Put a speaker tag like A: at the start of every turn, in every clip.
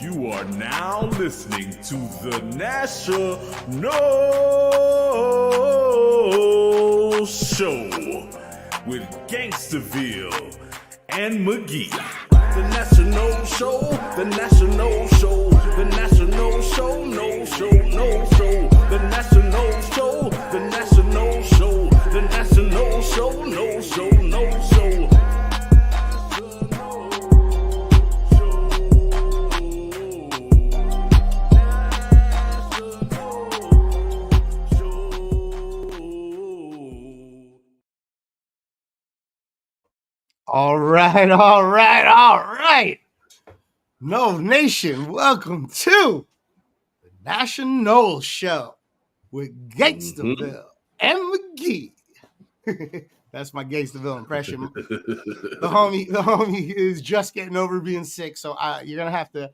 A: You are now listening to the National Show with Gangsterville and McGee. The National Show, the National Show, the National Show, no show, no show. The National Show, the National Show, the National Show, no show, no show.
B: All right. No Nation, welcome to the National Show with Gangsterville and McGee. That's my Gangsterville impression. The homie is just getting over being sick, so you're gonna have to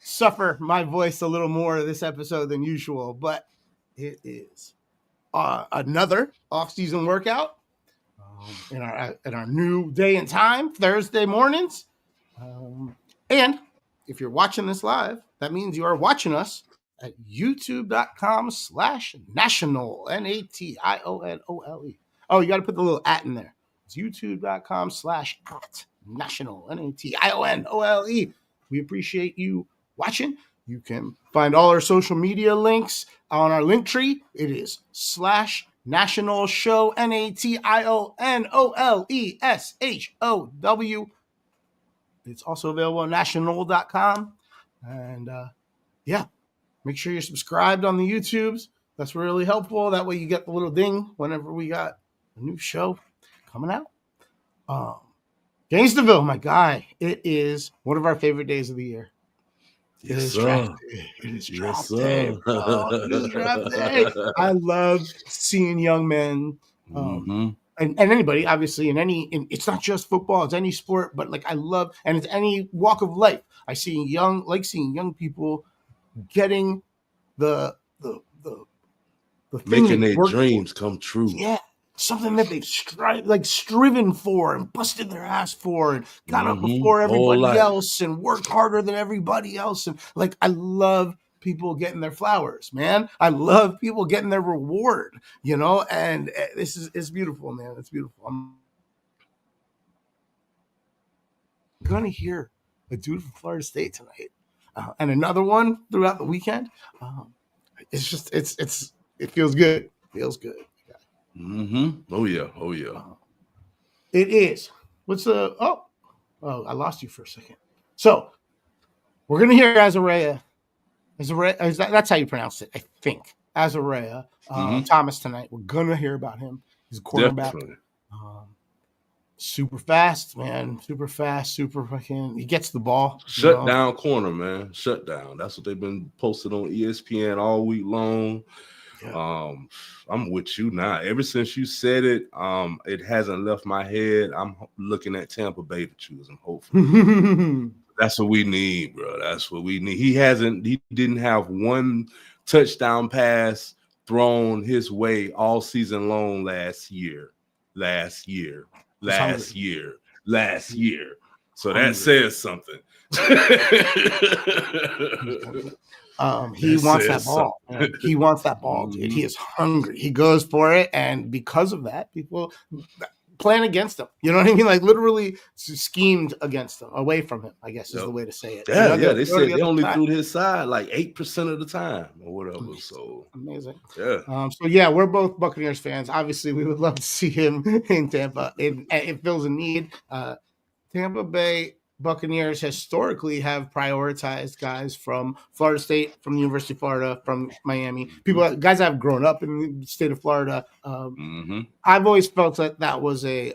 B: suffer my voice a little more this episode than usual. But it is another off-season workout. In our new day and time, Thursday mornings. And if you're watching this live, that means you are watching us at youtube.com/national, NATIONOLE. Oh, you got to put the little at in there. It's youtube.com/national, NATIONOLE. We appreciate you watching. You can find all our social media links on our link tree. It is /National Show, NATIONOLESHOW. It's also available on national.com. And make sure you're subscribed on the YouTubes. That's really helpful. That way you get the little ding whenever we got a new show coming out. Gangsterville, my guy. It is one of our favorite days of the year. It is draft day. I love seeing young men and anybody, obviously, it's not just football, it's any sport, but like I love, and it's any walk of life. Seeing young people getting the
C: making their dreams come true.
B: Yeah. Something that they've striven for and busted their ass for and got up before everybody else and worked harder than everybody else. And I love people getting their flowers, man. I love people getting their reward, and it's beautiful, man. It's beautiful. I'm going to hear a dude from Florida State tonight and another one throughout the weekend. It feels good. It feels good.
C: Oh yeah.
B: It is. What's the? Oh, I lost you for a second. So we're gonna hear Azarea. That's how you pronounce it, I think. Azarea Thomas tonight. We're gonna hear about him. He's a quarterback. Super fast, man. Super fast. Super fucking. He gets the ball.
C: Shut down corner, man. Shut down. That's what they've been posted on ESPN all week long. Yeah. I'm with you now. Ever since you said it, it hasn't left my head. I'm looking at Tampa Bay to choose him, hopefully. That's what we need, bro. That's what we need. He didn't have one touchdown pass thrown his way all season long last year. So that says something.
B: He wants that ball. He wants that ball, dude. He is hungry. He goes for it, and because of that, people plan against him. You know what I mean? Literally schemed against him, away from him, I guess is the way to say it.
C: Yeah, They said they only threw to his side 8% of the time or whatever. So
B: amazing.
C: Yeah.
B: We're both Buccaneers fans. Obviously, we would love to see him in Tampa. It fills a need. Tampa Bay Buccaneers historically have prioritized guys from Florida State, from the University of Florida, from Miami. Guys that have grown up in the state of Florida. I've always felt that was a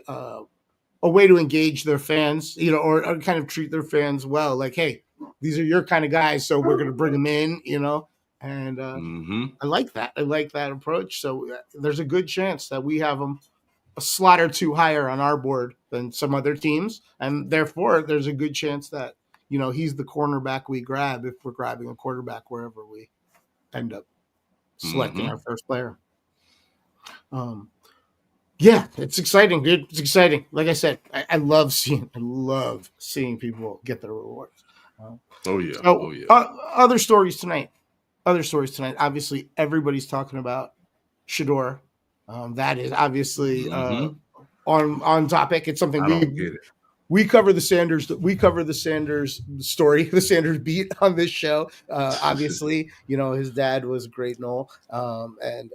B: way to engage their fans, or kind of treat their fans well. Like, hey, these are your kind of guys, so we're going to bring them in, And I like that. I like that approach. So there's a good chance that we have them a slot or two higher on our board than some other teams, and therefore there's a good chance that he's the cornerback we grab if we're grabbing a quarterback wherever we end up selecting our first player. Yeah, it's exciting, dude. It's exciting. Like I said, I love seeing people get their rewards.
C: Oh yeah, oh
B: So
C: yeah.
B: other stories tonight. Other stories tonight. Obviously, everybody's talking about Shador. That is obviously
C: Hmm.
B: on topic. It's something
C: I don't get it.
B: we cover the Sanders. We cover the Sanders story, the Sanders beat on this show. Obviously, his dad was a great Noel, and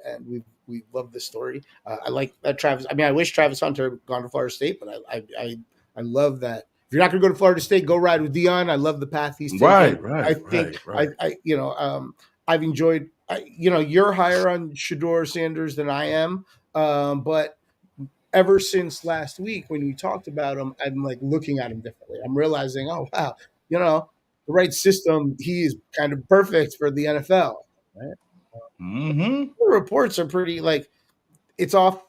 B: we love this story. I like that Travis. I mean, I wish Travis Hunter had gone to Florida State, but I love that. If you're not going to go to Florida State, go ride with Dion. I love the path he's taken.
C: Right,
B: I
C: right,
B: think
C: right, right.
B: I've enjoyed. You're higher on Shador Sanders than I am, but ever since last week when we talked about him, I'm like looking at him differently. I'm realizing, oh wow, the right system, he is kind of perfect for the NFL. Right?
C: Hmm.
B: The reports are pretty like it's off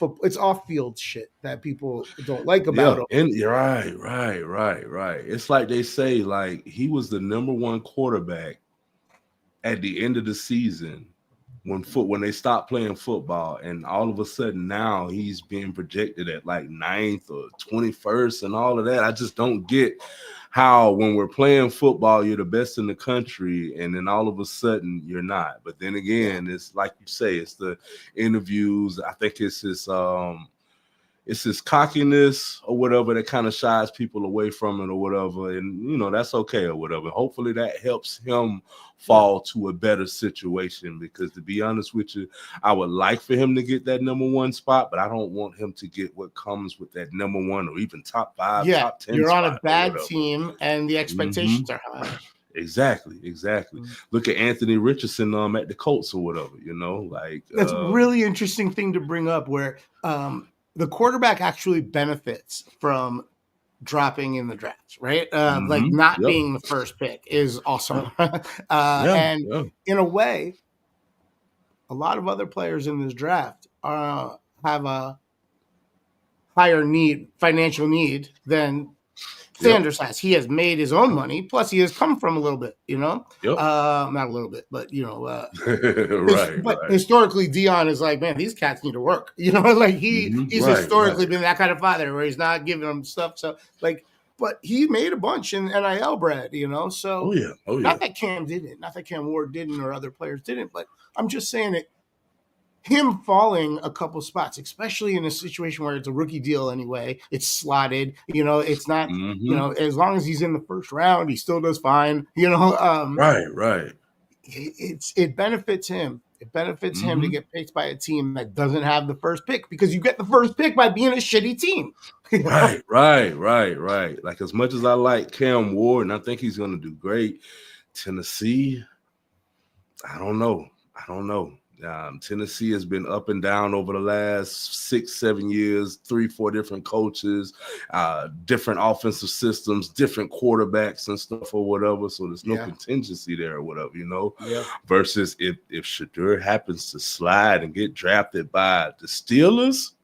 B: field shit that people don't like about
C: Yeah,
B: him.
C: and you're right, right, right, right. It's like they say, like he was the number one quarterback at the end of the season when they stopped playing football, and all of a sudden now he's being projected at like 9th or 21st and all of that. I just don't get how when we're playing football you're the best in the country and then all of a sudden you're not. But then again, it's like you say, it's the interviews. I think it's his cockiness or whatever that kind of shies people away from it or whatever. And, that's okay or whatever. Hopefully that helps him fall to a better situation because, to be honest with you, I would like for him to get that number one spot, but I don't want him to get what comes with that number one or even top 5,
B: Yeah,
C: top 10
B: you're on a
C: spot or
B: bad
C: whatever.
B: team and the expectations are high.
C: Exactly. Look at Anthony Richardson at the Colts or whatever,
B: That's a really interesting thing to bring up where the quarterback actually benefits from dropping in the draft, right? Like not
C: Yep.
B: being the first pick is awesome.
C: Yeah.
B: And in a way, a lot of other players in this draft have a higher financial need than Sanders has. He has made his own money. Plus, he has come from a little bit,
C: Yep.
B: not a little bit, but
C: Right.
B: historically, Dion is like, man, these cats need to work. Like he's historically been that kind of father where he's not giving them stuff. So but he made a bunch in NIL bread, So
C: Oh yeah.
B: not that Cam didn't, not that Cam Ward didn't, or other players didn't, but I'm just saying that him falling a couple spots, especially in a situation where it's a rookie deal anyway, it's slotted, it's not, as long as he's in the first round, he still does fine,
C: Right.
B: it benefits him. It benefits him to get picked by a team that doesn't have the first pick because you get the first pick by being a shitty team.
C: Right. Like as much as I like Cam Ward and I think he's going to do great, Tennessee, I don't know. Tennessee has been up and down over the last 6-7 years, 3-4 different coaches, different offensive systems, different quarterbacks and stuff or whatever. So there's no contingency there or whatever, versus if Shador happens to slide and get drafted by the Steelers,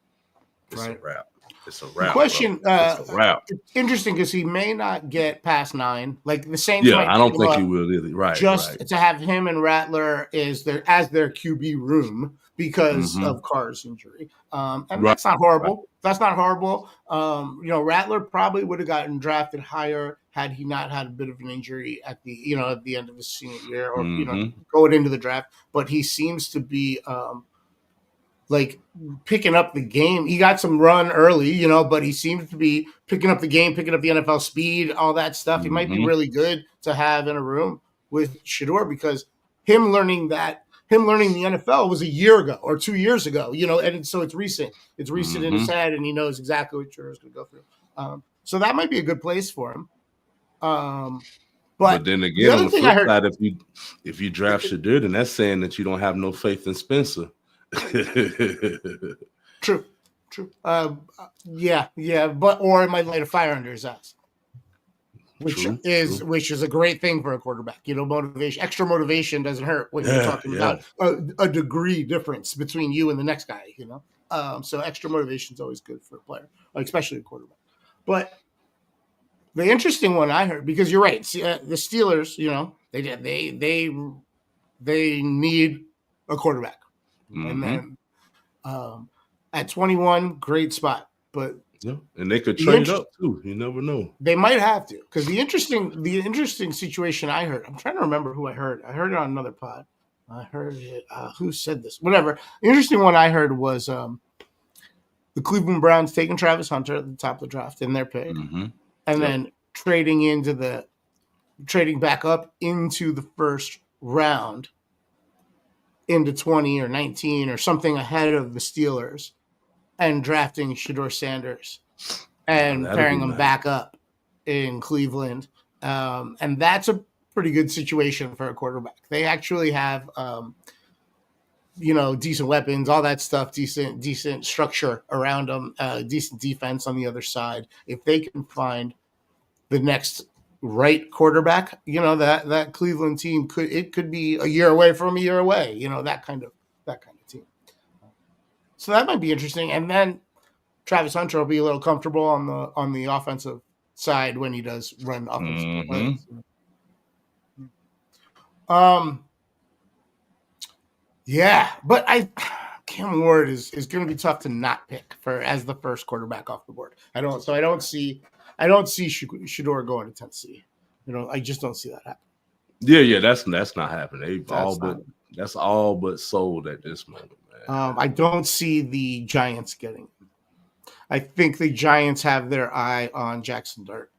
C: it's a wrap. It's a wrap.
B: The question,
C: it's a wrap.
B: It's interesting because he may not get past 9. Like the Saints,
C: I don't think he will either. Right.
B: Just to have him and Rattler as their QB room because of Carr's injury, and that's not horrible. That's not horrible. Rattler probably would have gotten drafted higher had he not had a bit of an injury at the end of his senior year or going into the draft. But he seems to be like picking up the game. He got some run early, but he seems to be picking up the game, picking up the NFL speed, all that stuff. He might be really good to have in a room with Shador because him learning the NFL was a year ago or 2 years ago, and so it's recent. It's recent in his head, and he knows exactly what Shador's going to go through. So that might be a good place for him.
C: But then again, on the flip side, if you draft Shador, then that's saying that you don't have no faith in Spencer.
B: True. But or it might light a fire under his ass, which is a great thing for a quarterback. Motivation, extra motivation doesn't hurt when you're talking about a degree difference between you and the next guy. So extra motivation is always good for a player, especially a quarterback. But the interesting one I heard, because you're right, the Steelers, they need a quarterback. And then At 21, great spot. But
C: Yeah, and they could
B: the
C: trade
B: interest,
C: up too. You never know.
B: they might have to, because the interesting situation I heard. I'm trying to remember who I heard. I heard it on another pod. I heard it. Who said this? Whatever. The interesting one I heard was the Cleveland Browns taking Travis Hunter at the top of the draft in their pick, and then trading back up into the first round, into 20 or 19 or something ahead of the Steelers, and drafting Shedeur Sanders and pairing him back up in Cleveland. And that's a pretty good situation for a quarterback. They actually have, decent weapons, all that stuff, decent structure around them, decent defense on the other side. If they can find the next right quarterback, that Cleveland team could be a year away from a year away, that kind of team. So that might be interesting. And then Travis Hunter will be a little comfortable on the offensive side when he does run offensive plays. Yeah, but Cam Ward is going to be tough to not pick as the first quarterback off the board. I don't see Shedeur going to Tennessee. I just don't see that happen.
C: Yeah, that's not happening. That's all but sold at this moment, man.
B: I don't see the Giants getting him. I think the Giants have their eye on Jackson Dart.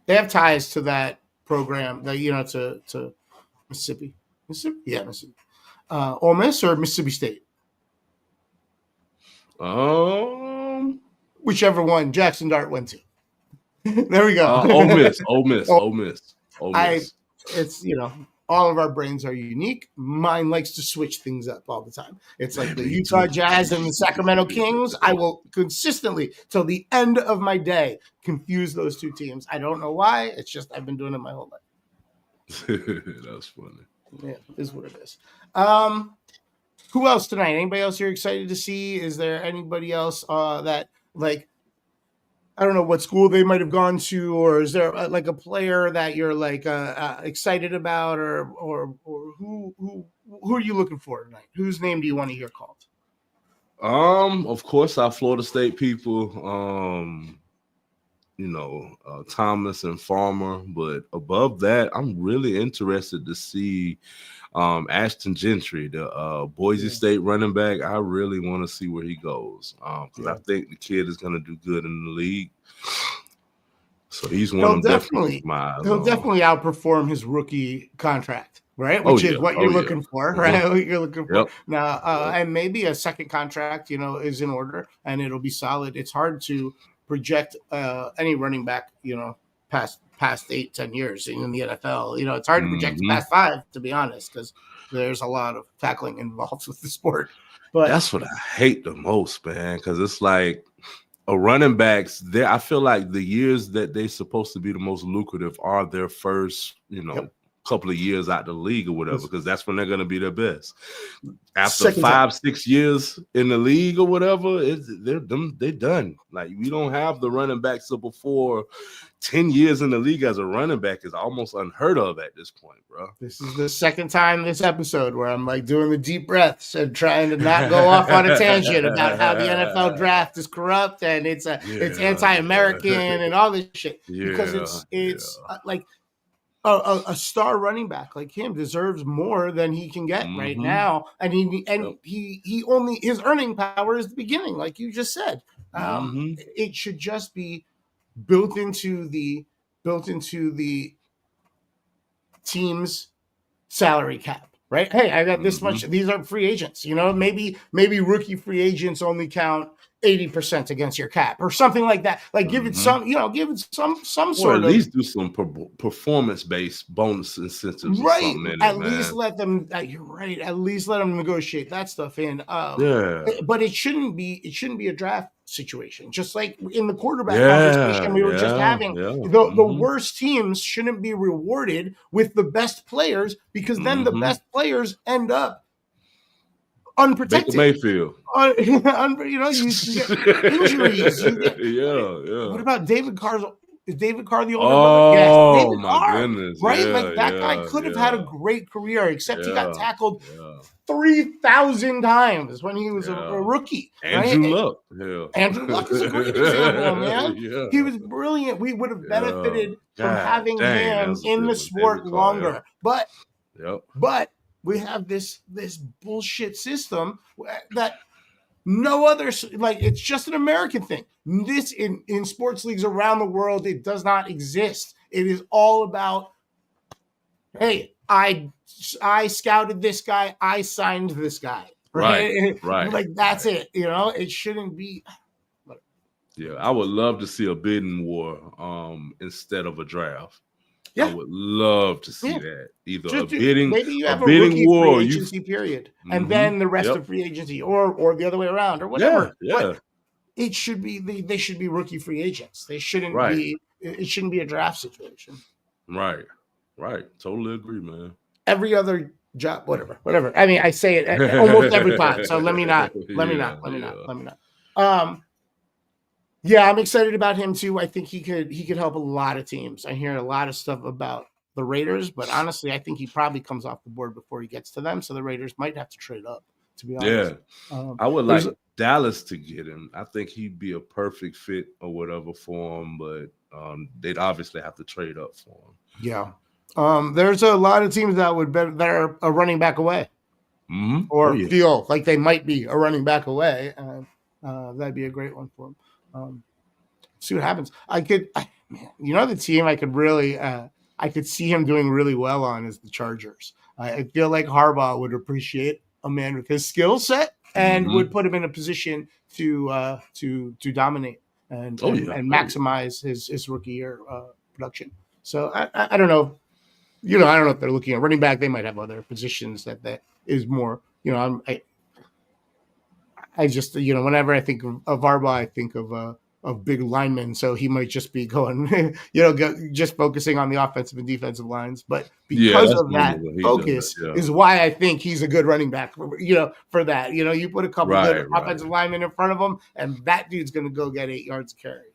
B: They have ties to that program, to Mississippi. Yeah, Mississippi. Ole Miss or Mississippi State? Whichever one Jackson Dart went to. There we go.
C: Ole Miss.
B: It's all of our brains are unique. Mine likes to switch things up all the time. It's like the Utah Jazz and the Sacramento Kings. I will consistently, till the end of my day, confuse those two teams. I don't know why. It's just I've been doing it my whole life.
C: That's funny.
B: Yeah, it is what it is. Who else tonight? Anybody else you're excited to see? Is there anybody else that, like, I don't know what school they might have gone to, or is there like a player that you're like excited about, or who are you looking for tonight? Whose name do you want to hear called?
C: Of course, our Florida State people, Thomas and Farmer, but above that, I'm really interested to see Ashton Gentry, the Boise State running back. I really want to see where he goes because I think the kid is going to do good in the league. So he's one of them. He'll definitely outperform his rookie contract, right? Which is what you're looking for, right? What you're looking for now, and maybe a second contract, is in order, and it'll be solid. It's hard to project any running back, past 8-10 years in the NFL. It's hard to project past 5, to be honest, because there's a lot of tackling involved with the sport. But that's what I hate the most, man, because it's like a running backs there. I feel like the years that they're supposed to be the most lucrative are their first, couple of years out the league or whatever, because that's when they're going to be their best. After 5-6 years in the league or whatever, they're done. Like, we don't have the running backs of before. 10 years in the league as a running back is almost unheard of at this point, bro.
B: This is the second time this episode where I'm like doing the deep breaths and trying to not go off on a tangent about how the NFL draft is corrupt and it's anti-American and all this shit, because it's like a star running back like him deserves more than he can get right now, and he only, his earning power is the beginning, like you just said. It should just be built into the team's salary cap, right? Hey, I got this much. These are free agents. Maybe rookie free agents only count 80% against your cap or something like that. Like give it some, give it some sort of,
C: at least do some performance-based bonus incentives,
B: right? At least let them. You're right. At least let them negotiate that stuff in. But it shouldn't be a draft situation. Just like in the quarterback conversation we were just having, the worst teams shouldn't be rewarded with the best players, because then the best players end up unprotected.
C: Baker Mayfield.
B: You get injuries. What about David Carr's Is David Carr the older brother? Yes,
C: Oh
B: David
C: my
B: Carr,
C: goodness.
B: right?
C: Yeah,
B: Like that guy
C: yeah,
B: could have had a
C: yeah,
B: great career, except he got
C: yeah,
B: tackled
C: yeah,
B: 3,000 times when he was a
C: yeah.
B: rookie, right?
C: Andrew Luck. Yeah.
B: Andrew Luck is a great example, man.
C: Yeah.
B: He was brilliant. We would have
C: Yeah.
B: benefited from
C: God
B: having
C: dang, that
B: him
C: was a
B: in
C: good
B: the
C: one. David
B: sport
C: Carr. Yep.
B: longer. But
C: Yep.
B: we have this bullshit system that no other, like, it's just an American thing. This in sports leagues around the world, it does not exist. It is all about, hey, I scouted this guy, I signed this guy, right?
C: Right.
B: Like that's
C: Right.
B: it. You know, it shouldn't be.
C: Yeah, I would love to see a bidding war instead of a draft. I would love to see that. Either
B: Maybe you
C: a
B: have a
C: bidding
B: rookie
C: war
B: free
C: or
B: agency period, and
C: mm-hmm.
B: then the rest of free agency, or the other way around, or whatever.
C: Yeah.
B: But it should be they should be rookie free agents. They shouldn't
C: Right.
B: be. It shouldn't be a draft situation.
C: Right. Totally agree, man.
B: Every other job, whatever. I mean, I say it almost every pod, so let me not. Yeah, I'm excited about him too. I think he could help a lot of teams. I hear a lot of stuff about the Raiders, but honestly, I think he probably comes off the board before he gets to them. So the Raiders might have to trade up, to be honest.
C: Yeah, I would like Dallas to get him. I think he'd be a perfect fit or whatever for him, but they'd obviously have to trade up for him.
B: Yeah, there's a lot of teams that are a running back away, or feel like they might be a running back away. That'd be a great one for him. See what happens. The team I could really, I could see him doing really well on is the Chargers. I feel like Harbaugh would appreciate a man with his skill set and would put him in a position to dominate and maximize his rookie year production. So I don't know. I don't know if they're looking at running back. They might have other positions that is more. I just, whenever I think of Harbaugh, I think of big linemen. So he might just be going, just focusing on the offensive and defensive lines. But because of that focus is why I think he's a good running back, for that. You put a couple good offensive linemen in front of him, and that dude's going to go get 8 yards of carry.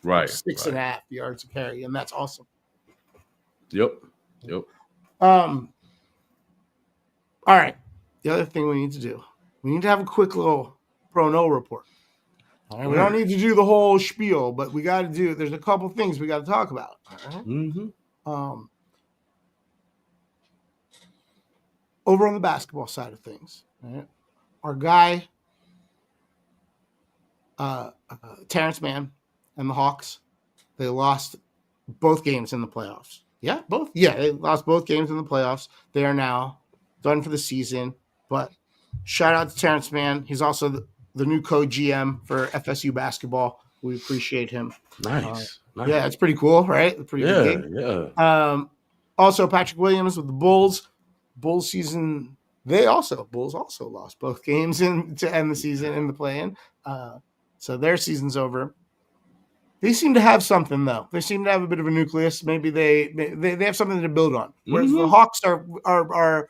C: Right.
B: 6.5 yards of carry, and that's awesome.
C: Yep.
B: All right. The other thing we need to do, we need to have a quick little Pro No report. All right, we don't need to do the whole spiel, but we got to do. There's a couple things we got to talk about. Over on the basketball side of things, right, our guy Terrence Mann and the Hawks, they lost both games in the playoffs. Yeah, both. Yeah, they lost both games in the playoffs. They are now done for the season. But shout out to Terrence Mann. He's also the new co-GM for FSU basketball. We appreciate him.
C: Nice.
B: Yeah, it's pretty cool, right? Pretty good game.
C: Yeah.
B: Also, Patrick Williams with the Bulls. Bulls season. Bulls also lost both games to end the season in the play-in. So their season's over. They seem to have something, though. They seem to have a bit of a nucleus. Maybe they have something to build on. Whereas the Hawks are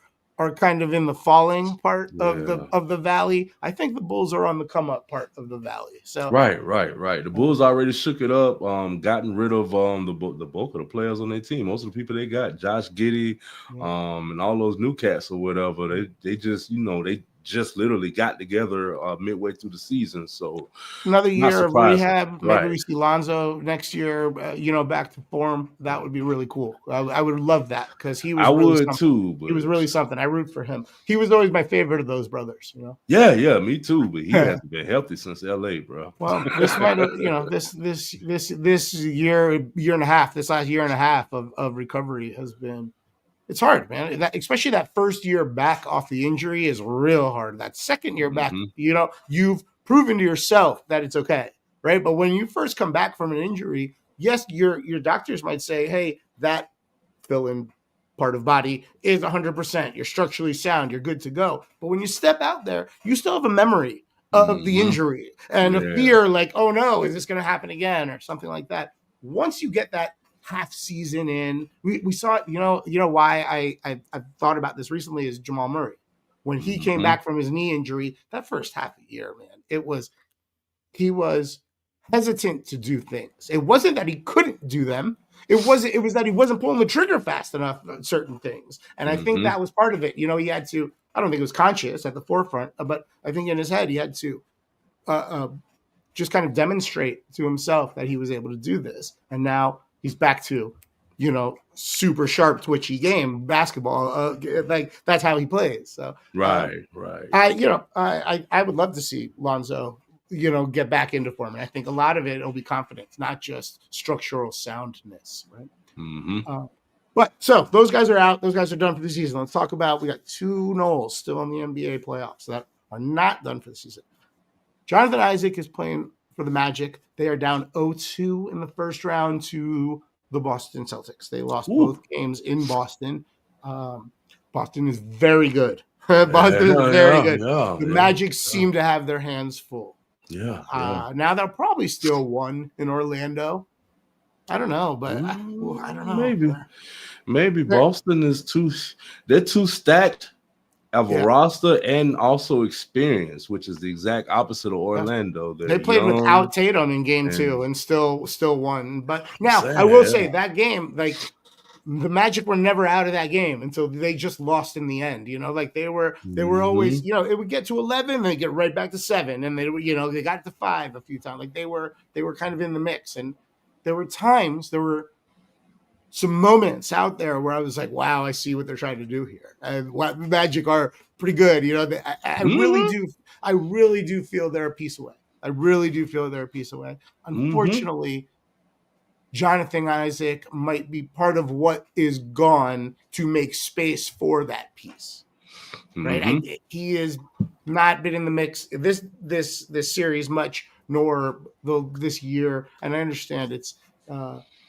B: kind of in the falling part of the valley. I think the Bulls are on the come up part of the valley. So
C: right. The Bulls already shook it up, gotten rid of the bulk of the players on their team. Most of the people they got, Josh Giddey, and all those new cats or whatever. They just they just literally got together midway through the season. So
B: another year of rehab. Maybe we see Lonzo next year, back to form. That would be really cool. I would love that because he was.
C: I would too. But
B: he was really something. I root for him. He was always my favorite of those brothers.
C: Yeah, me too. But he hasn't been healthy since LA, bro.
B: Well, this might have, this year and a half, this last year and a half of recovery has been. It's hard, man. Especially that first year back off the injury is real hard. That second year back, you've proven to yourself that it's okay, right? But when you first come back from an injury, yes, your doctors might say, hey, that fill-in part of body is 100%. You're structurally sound. You're good to go. But when you step out there, you still have a memory of the injury and a fear like, oh, no, is this going to happen again or something like that. Once you get that half season in, we saw it. Why I thought about this recently is Jamal Murray. When he came back from his knee injury, that first half of the year, man, he was hesitant to do things. It wasn't that he couldn't do them. It was that he wasn't pulling the trigger fast enough on certain things. And I think that was part of it. You know, he had to, I don't think it was conscious at the forefront, but I think in his head, he had to just kind of demonstrate to himself that he was able to do this. And now he's back to, you know, super sharp, twitchy game basketball. Like that's how he plays. So
C: right.
B: I would love to see Lonzo, you know, get back into form. And I think a lot of it will be confidence, not just structural soundness, right? But so those guys are out. Those guys are done for the season. Let's talk about, we got two Noles still in the NBA playoffs that are not done for the season. Jonathan Isaac is playing for the Magic. They are down 0-2 in the first round to the Boston Celtics. They lost both games in Boston. Boston is very good. Boston is very good. The Magic seem to have their hands full. Now they'll probably steal one in Orlando. I don't know, but I don't know.
C: Maybe Boston is they're too stacked of a roster and also experience, which is the exact opposite of Orlando.
B: They played without Tatum in game 2 and still won. But now I will say that game, like the Magic were never out of that game until they just lost in the end. You know, like they were always, you know, it would get to 11, they get right back to 7, and they were, you know, they got to 5 a few times. Like they were kind of in the mix, and there were some moments out there where I was like, wow, I see what they're trying to do here. And what the Magic are pretty good. You know, I really do feel they're a piece away. Unfortunately, Jonathan Isaac might be part of what is gone to make space for that piece. Right. He has not been in the mix this series much, nor this year. And I understand it's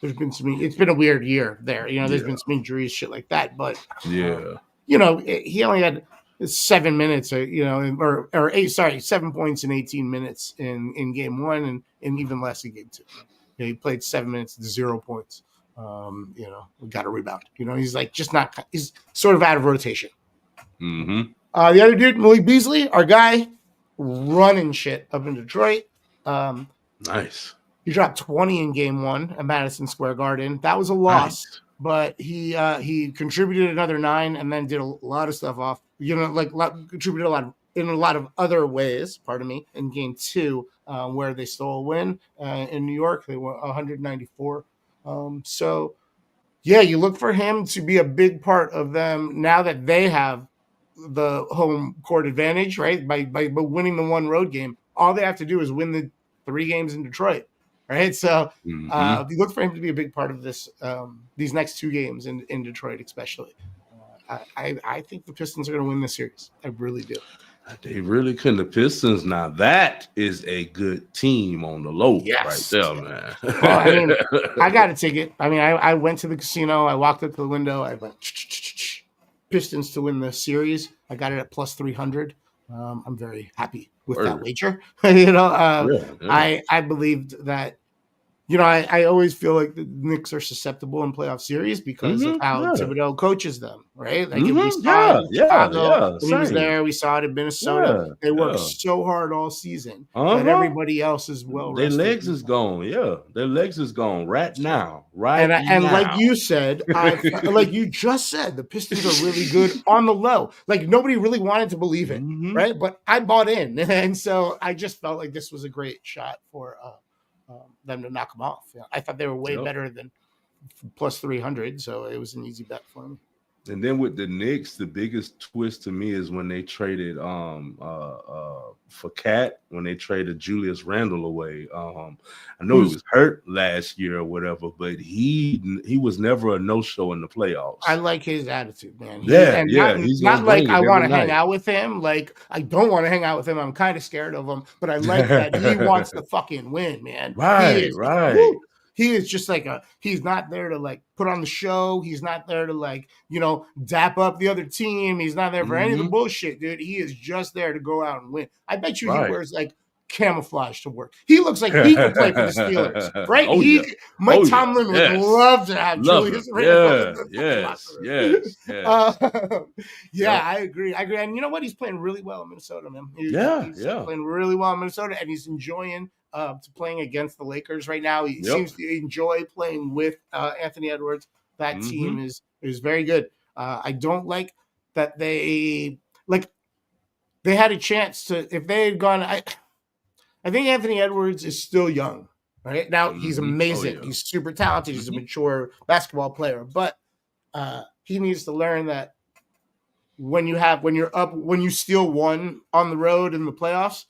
B: been a weird year there. You know, there's been some injuries, shit like that. But you know, he only had 7 minutes, you know, or 7 points in 18 minutes in game 1, and even less in game 2. You know, he played 7 minutes, 0 points. You know, got a rebound. You know, he's like he's sort of out of rotation. The other dude, Malik Beasley, our guy, running shit up in Detroit.
C: Nice.
B: He dropped 20 in game 1 at Madison Square Garden. That was a loss, but he contributed another 9 and then did a lot of stuff off. You know, like contributed in a lot of other ways. Pardon me. In game 2, where they stole a win in New York, they were 194. So yeah, you look for him to be a big part of them now that they have the home court advantage, right? By winning the one road game, all they have to do is win the 3 games in Detroit, right? So you look for him to be a big part of this, these next 2 games in Detroit, especially. I think the Pistons are going to win this series. I really do.
C: They really couldn't. The Pistons, now that is a good team on the low right there, man.
B: Well, I mean, I got a ticket. I mean, I went to the casino. I walked up to the window. I went Pistons to win the series. I got it at plus 300. I'm very happy with that wager. You know, I believed that. You know, I always feel like the Knicks are susceptible in playoff series because of how Thibodeau coaches them, right? Like we saw it in Chicago, when he was there. We saw it in Minnesota. They worked so hard all season that everybody else is well rested.
C: Their legs is gone. Their legs is gone right now.
B: And like you said, like you just said, the Pistons are really good on the low. Like nobody really wanted to believe it, right? But I bought in, and so I just felt like this was a great shot for them to knock them off. Yeah, I thought they were way better than plus 300, so it was an easy bet for me.
C: And then with the Knicks, the biggest twist to me is when they traded for Cat, when they traded Julius Randle away. I know he was hurt last year or whatever, but he was never a no-show in the playoffs.
B: I like his attitude, man.
C: He's
B: not like I want to hang out with him. Like I don't want to hang out with him. I'm kind of scared of him, but I like that he wants to fucking win, man.
C: Right.
B: He is just like he's not there to like put on the show. He's not there to like, you know, dap up the other team. He's not there for any of the bullshit, dude. He is just there to go out and win. I bet you he wears like camouflage to work. He looks like he could play for the Steelers, right? Mike Tomlin would love to have Julius Randle.
C: Yes.
B: I agree. And you know what? He's playing really well in Minnesota, man. He's playing really well in Minnesota, and he's enjoying to playing against the Lakers right now. He
C: Yep.
B: seems to enjoy playing with Anthony Edwards. That team is very good. I don't like that they had a chance to, if they had gone. I think Anthony Edwards is still young. Right now, he's amazing. He's super talented. He's a mature basketball player, but he needs to learn that when you steal one on the road in the playoffs,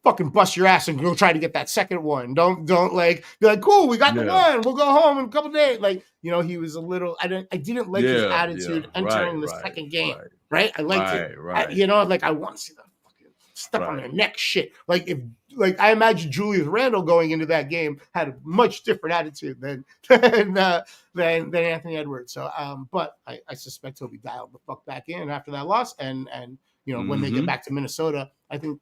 B: fucking bust your ass and go try to get that second one. Don't like be like, cool, we got the one. We'll go home in a couple days. Like, he was a little. I didn't like his attitude entering the second game. Right? I liked it. I want to see the fucking step on their neck shit. Like I imagine Julius Randle going into that game had a much different attitude than Anthony Edwards. So, but I suspect he'll be dialed the fuck back in after that loss. And when they get back to Minnesota, I think.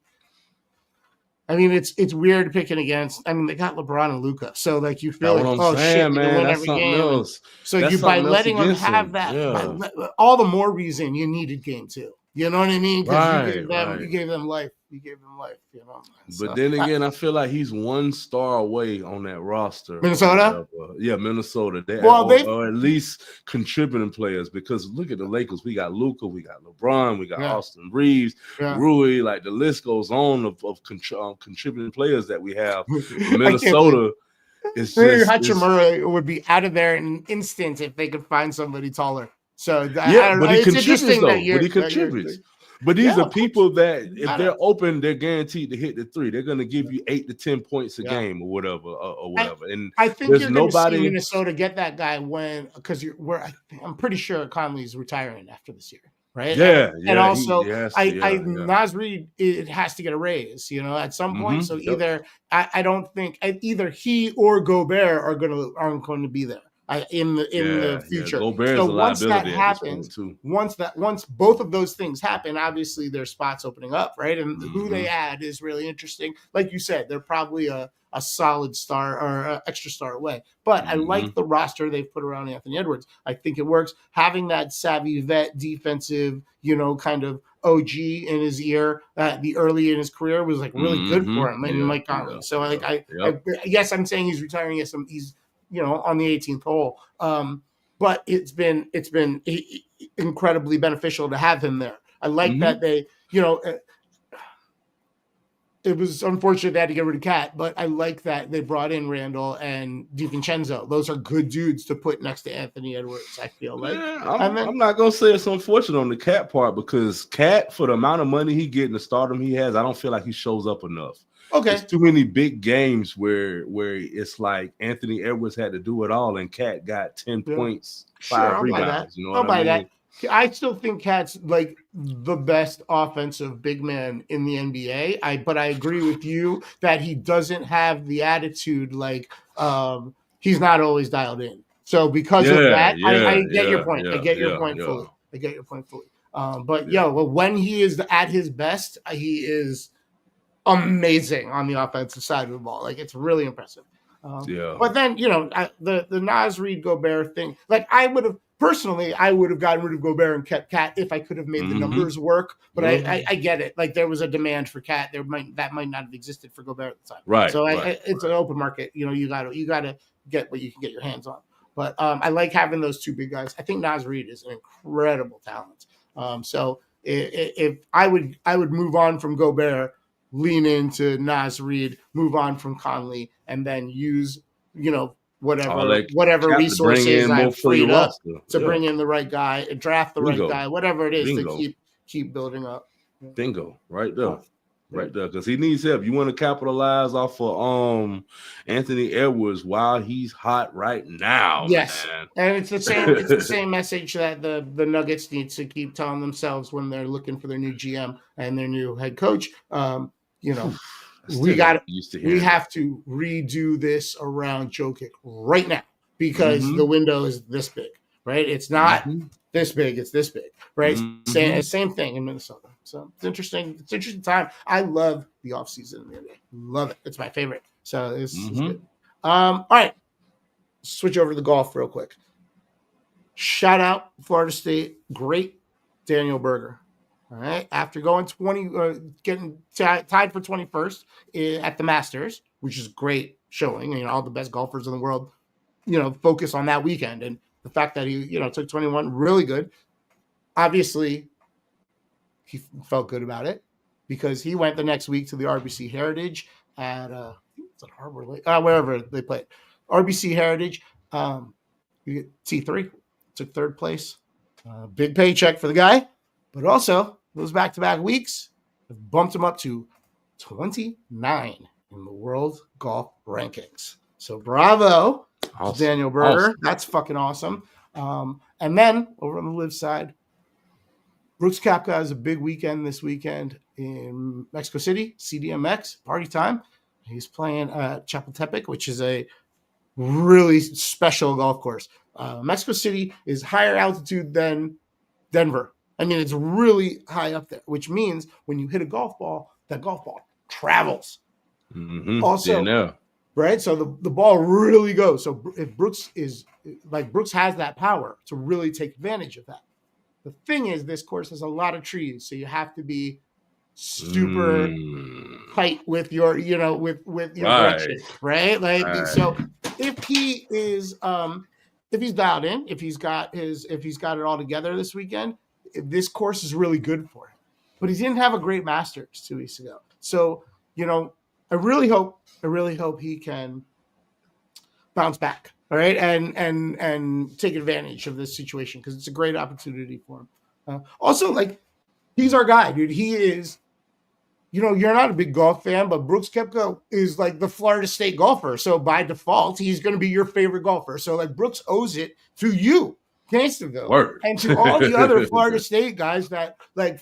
B: I mean, it's weird picking against. I mean, they got LeBron and Luka, so like you feel like, oh shit, man, they win every game.
C: Else.
B: So you by letting them have that, all the more reason you needed game 2. You know what I mean? Because you gave them life. You gave them life.
C: But then again, I feel like he's one star away on that roster.
B: Minnesota?
C: Yeah, Minnesota. Or at least contributing players, because look at the Lakers. We got Luka, we got LeBron, we got Austin Reeves, Rui. Like the list goes on of contributing players that we have. Minnesota is just
B: Hachimura would be out of there in an instant if they could find somebody taller. So
C: but he contributes though. But he contributes. But these are people that if they're open, they're guaranteed to hit the 3. They're going to give you 8 to 10 points a game or whatever. And
B: I think there's nobody. See Minnesota get that guy because I'm pretty sure Conley's retiring after this year, right? And also, Naz Reid, it has to get a raise, at some point. So either I don't think either he or Gobert aren't going to be there. In the future. So once that happens, once both of those things happen, obviously there's spots opening up, right? And who they add is really interesting. Like you said, they're probably a solid star or extra star away. But I like the roster they've put around Anthony Edwards. I think it works. Having that savvy vet defensive, kind of OG in his ear the early in his career was like really good for him and Mike Conley. So yes, I'm saying he's retiring. Yes, he's on the 18th hole. But it's been incredibly beneficial to have him there. I like that they, it was unfortunate they had to get rid of Cat, but I like that they brought in Randall and DiVincenzo. Those are good dudes to put next to Anthony Edwards, I feel like.
C: I'm not going to say it's unfortunate on the Cat part, because Cat, for the amount of money he gets and the stardom he has, I don't feel like he shows up enough.
B: Okay.
C: There's too many big games where it's like Anthony Edwards had to do it all and Cat got 10 points, 5 rebounds.
B: I'll buy that. I still think Cat's like the best offensive big man in the NBA. But I agree with you that he doesn't have the attitude like he's not always dialed in. So because of that, I get your point. I get your point fully. I get your point fully. But when he is at his best, he is amazing on the offensive side of the ball. Like, it's really impressive. But then, the Naz Reid Gobert thing, like I would have gotten rid of Gobert and kept Cat if I could have made the numbers work. But I get it. Like, there was a demand for Cat. That might not have existed for Gobert at the time.
C: Right.
B: So it's an open market. You gotta get what you can get your hands on. But I like having those two big guys. I think Naz Reid is an incredible talent. So if I would move on from Gobert, lean into Naz Reid, move on from Conley, and then use, whatever resources I've freed up to bring in the right guy, and draft the right guy, whatever it is to keep building up.
C: Bingo, right there. Right there, because he needs help. You want to capitalize off of Anthony Edwards while he's hot right now.
B: Yes,
C: man.
B: And it's the same. It's the same message that the Nuggets need to keep telling themselves when they're looking for their new GM and their new head coach. We have to redo this around Jokic right now, because the window is this big, right? It's not this big; it's this big, right? Same thing in Minnesota. So it's interesting. It's an interesting time. I love the offseason in the NBA. Love it. It's my favorite. So this is good. All right. Switch over to the golf real quick. Shout out Florida State. Great Daniel Berger. All right. After going getting tied for 21st at the Masters, which is great showing. You know, all the best golfers in the world, focus on that weekend. And the fact that he, took 21, really good. Obviously, he felt good about it because he went the next week to the RBC Heritage at Harbor Lake, wherever they played. RBC Heritage, T3, took third place. Big paycheck for the guy, but also those back-to-back weeks have bumped him up to 29 in the world golf rankings. So bravo, awesome. Daniel Berger. Awesome. That's fucking awesome. And then over on the live side, Brooks Koepka has a big weekend this weekend in Mexico City, CDMX, party time. He's playing at Chapultepec, which is a really special golf course. Mexico City is higher altitude than Denver. I mean, it's really high up there, which means when you hit a golf ball, that golf ball travels.
C: Mm-hmm.
B: Also, right? So the ball really goes. So if Brooks has that power to really take advantage of that. The thing is, this course has a lot of trees, so you have to be super tight with your, with your direction, right? So if he is, if he's dialed in, if he's got it all together this weekend, this course is really good for him. But he didn't have a great Masters 2 weeks ago, so I really hope he can bounce back. All right, and take advantage of this situation because it's a great opportunity for him. Also, he's our guy, dude. He is, you're not a big golf fan, but Brooks Koepka is like the Florida State golfer. So by default, he's going to be your favorite golfer. So Brooks owes it to you, Gangsterville, and to all the other Florida State guys that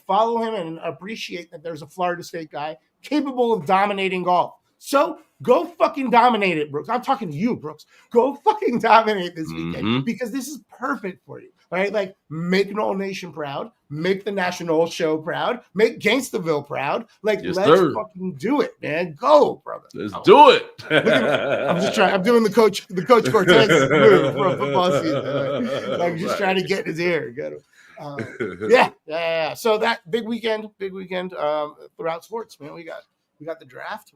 B: follow him and appreciate that there's a Florida State guy capable of dominating golf. So go fucking dominate it, Brooks. I'm talking to you, Brooks. Go fucking dominate this weekend because this is perfect for you. All right, make Noel Nation proud, make the National Show proud, make Gangsterville proud. Let's fucking do it, man. Go, brother.
C: Let's do it.
B: I'm just trying. I'm doing the Coach Cortez move for football season. I'm just trying to get in his ear. Get him. Yeah. So that big weekend throughout sports, man. We got the draft.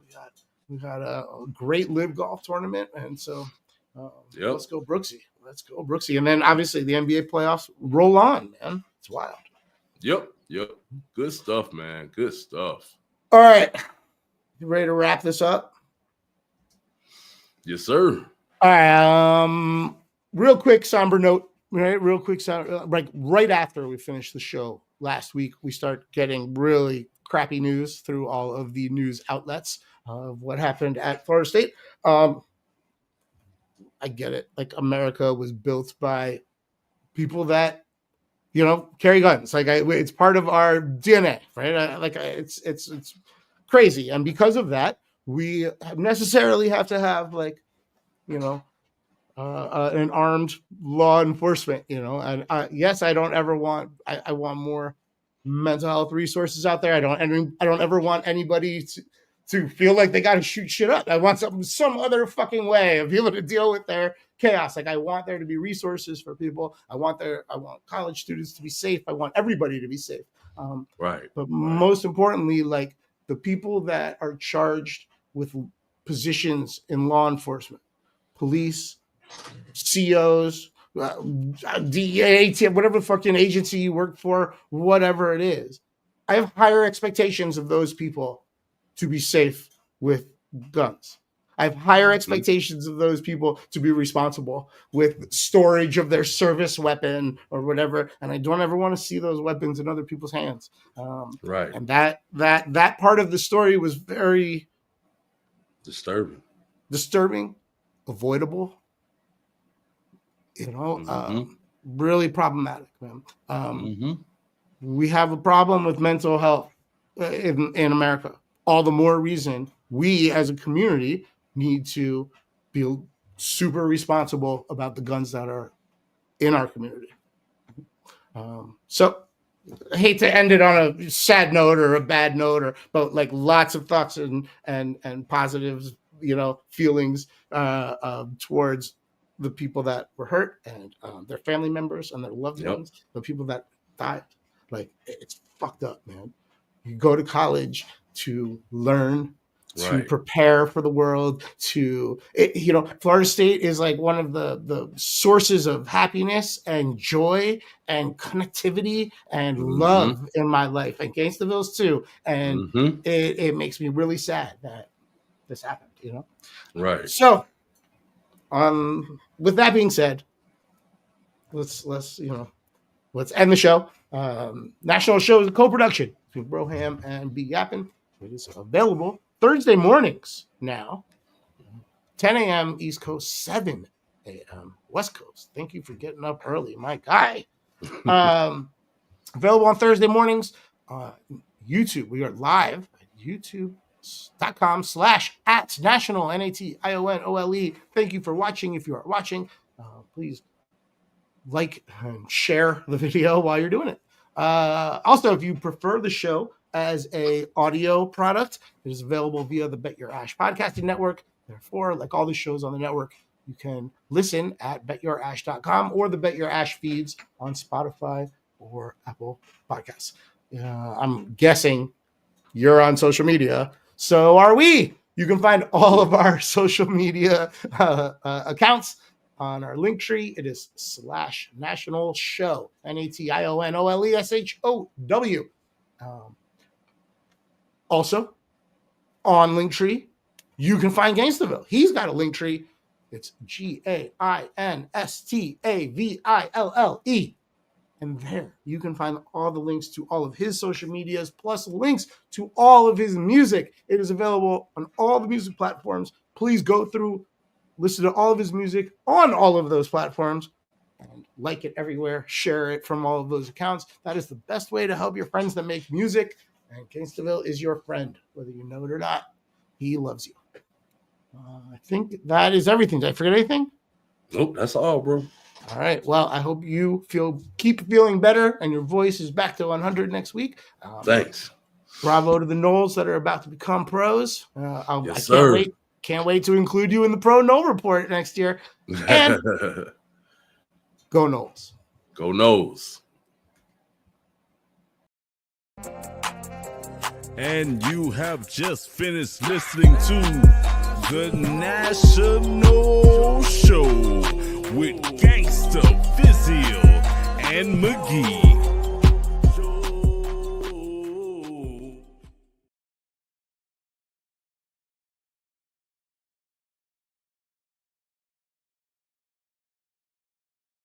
B: We got a great live golf tournament, and so let's go Brooksy. And then obviously the NBA playoffs roll on, man. It's wild.
C: Yep. Good stuff, man. Good stuff.
B: All right, you ready to wrap this up?
C: Yes, sir.
B: All right. Real quick somber note. Right after we finished the show last week, we start getting really crappy news through all of the news outlets of what happened at Florida State. I get it. America was built by people that, carry guns. It's part of our DNA, right? It's crazy. And because of that, we necessarily have to have an armed law enforcement, and yes, I don't ever want, I want more mental health resources out there. I don't ever want anybody to feel like they got to shoot shit up. I want some other fucking way of being able to deal with their chaos. I want there to be resources for people. I want college students to be safe. I want everybody to be safe. But most importantly, the people that are charged with positions in law enforcement, police, COs, DEA, whatever fucking agency you work for, whatever it is. I have higher expectations of those people to be safe with guns. I have higher expectations of those people to be responsible with storage of their service weapon or whatever. And I don't ever want to see those weapons in other people's hands. And that part of the story was very disturbing, avoidable, really problematic, man. We have a problem with mental health in America. All the more reason we as a community need to be super responsible about the guns that are in our community. So I hate to end it on a sad note or a bad note, but lots of thoughts and positives, feelings towards the people that were hurt and their family members and their loved ones, the people that died. It's fucked up, man. You go to college to learn to
C: Right.
B: prepare for the world. Florida State is like one of the sources of happiness and joy and connectivity and love in my life, and Gangsterville's too. And it makes me really sad that this happened,
C: Right.
B: So, with that being said, let's end the show. National Show is a co-production between Broham and B Yappin. It is available Thursday mornings now, 10 a.m. East Coast, 7 a.m. West Coast. Thank you for getting up early, my guy. Available on Thursday mornings. YouTube. We are live at youtube.com/@national, nationole. Thank you for watching. If you are watching, please like and share the video while you're doing it. Also, if you prefer the show as a audio product, it is available via the Bet Your Ash podcasting network. Therefore, like all the shows on the network, you can listen at betyourash.com or the Bet Your Ash feeds on Spotify or Apple Podcasts. I'm guessing you're on social media. So are we. You can find all of our social media accounts on our link tree. It is /nationoleshow, nationoleshow. Also, on Linktree, you can find Gangsterville. He's got a link tree. It's GAINSTAVILLE. And there you can find all the links to all of his social medias, plus links to all of his music. It is available on all the music platforms. Please go through, listen to all of his music on all of those platforms, and like it everywhere. Share it from all of those accounts. That is the best way to help your friends that make music. And Gangsterville is your friend, whether you know it or not. He loves you. I think that is everything. Did I forget anything?
C: Nope, that's all, bro.
B: All right. Well, I hope you keep feeling better and your voice is back to 100 next week.
C: Thanks.
B: Bravo to the Noles that are about to become pros.
C: Yes,
B: I can't wait to include you in the Pro Nole report next year. And go Noles.
C: Go Noles.
A: And you have just finished listening to The National Show with Gangsta, Physio, and McGee.